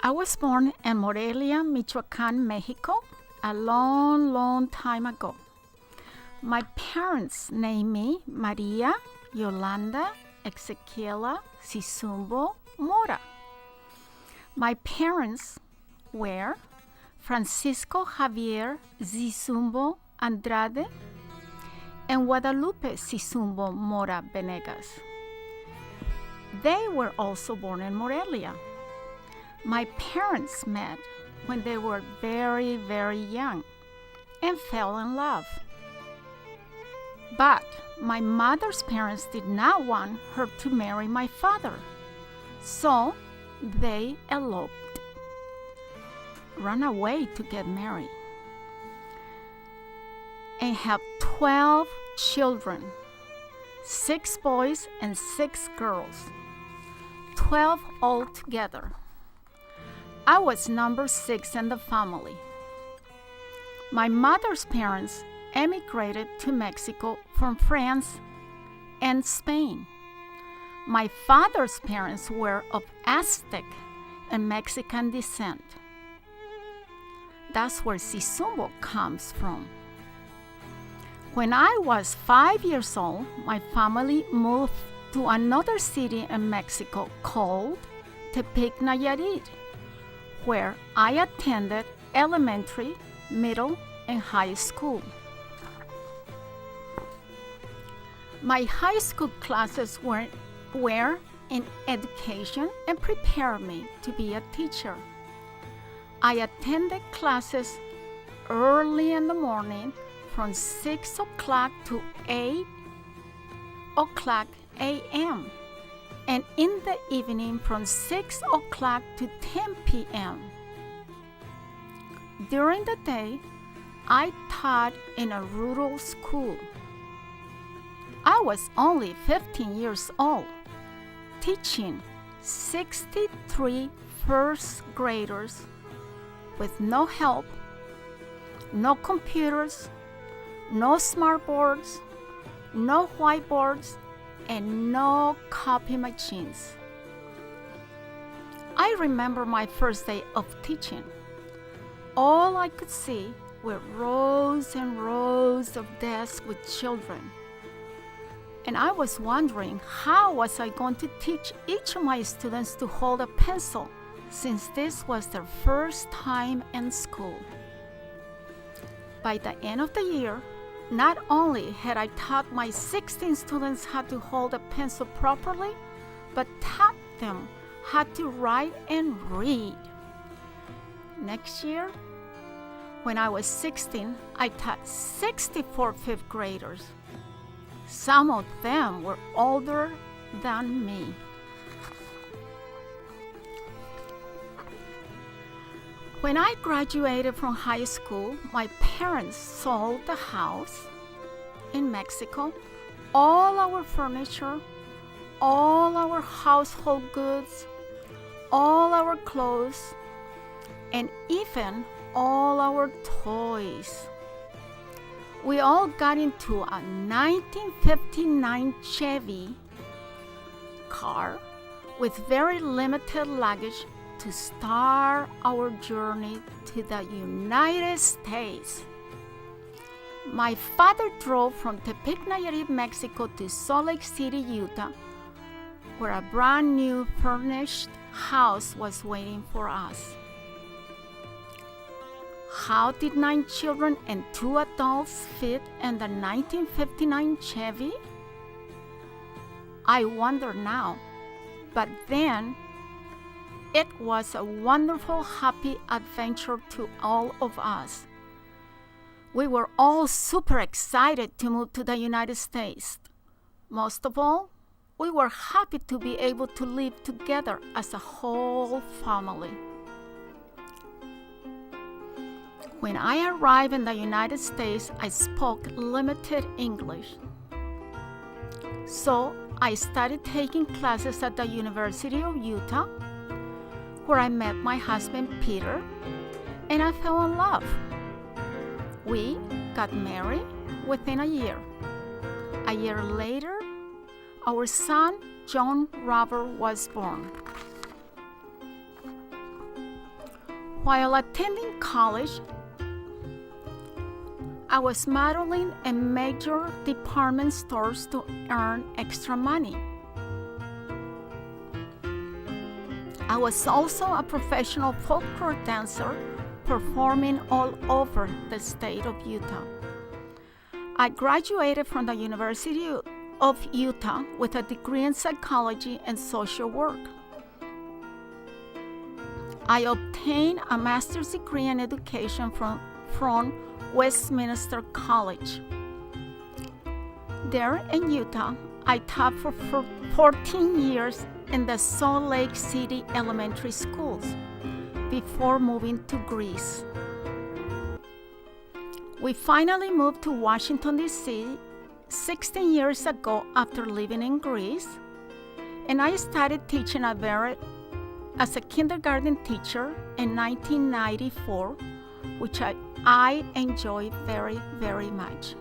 I was born in Morelia, Michoacan, Mexico, a long, long time ago. My parents named me Maria Yolanda Ezequiela Sisumbo Mora. My parents were Francisco Javier Zizumbo Andrade and Guadalupe Sisumbo Mora Venegas. They were also born in Morelia. My parents met when they were very, very young and fell in love. But my mother's parents did not want her to marry my father, so they eloped, ran away to get married, and have 12 children, 6 boys and 6 girls, 12 altogether. I was number 6 in the family. My mother's parents emigrated to Mexico from France and Spain. My father's parents were of Aztec and Mexican descent. That's where Sisumbo comes from. When I was 5 years old, my family moved to another city in Mexico called Tepic, Nayarit, where I attended elementary, middle, and high school. My high school classes were in education and prepared me to be a teacher. I attended classes early in the morning from 6 o'clock to 8 o'clock a.m. and in the evening from 6 o'clock to 10 p.m. During the day, I taught in a rural school. I was only 15 years old, teaching 63 first graders with no help, no computers, no smart boards, no whiteboards, and no copy machines. I remember my first day of teaching. All I could see were rows and rows of desks with children. And I was wondering how was I going to teach each of my students to hold a pencil since this was their first time in school. By the end of the year, not only had I taught my 16 students how to hold a pencil properly, but taught them how to write and read. Next year, when I was 16, I taught 64 fifth graders. Some of them were older than me. When I graduated from high school, my parents sold the house in Mexico, all our furniture, all our household goods, all our clothes, and even all our toys. We all got into a 1959 Chevy car with very limited luggage to start our journey to the United States. My father drove from Tepic, Nayarit, Mexico to Salt Lake City, Utah, where a brand new furnished house was waiting for us. How did 9 children and 2 adults fit in the 1959 Chevy? I wonder now, but then it was a wonderful, happy adventure to all of us. We were all super excited to move to the United States. Most of all, we were happy to be able to live together as a whole family. When I arrived in the United States, I spoke limited English. So I started taking classes at the University of Utah, where I met my husband Peter, and I fell in love. We got married within a year. A year later, our son John Robert was born. While attending college, I was modeling in major department stores to earn extra money. I was also a professional folklore dancer, performing all over the state of Utah. I graduated from the University of Utah with a degree in psychology and social work. I obtained a master's degree in education from Westminster College. There in Utah, I taught for 14 years in the Salt Lake City elementary schools before moving to Greece. We finally moved to Washington, D.C. 16 years ago after living in Greece, and I started teaching at Barrett as a kindergarten teacher in 1994, which I enjoy very, very much.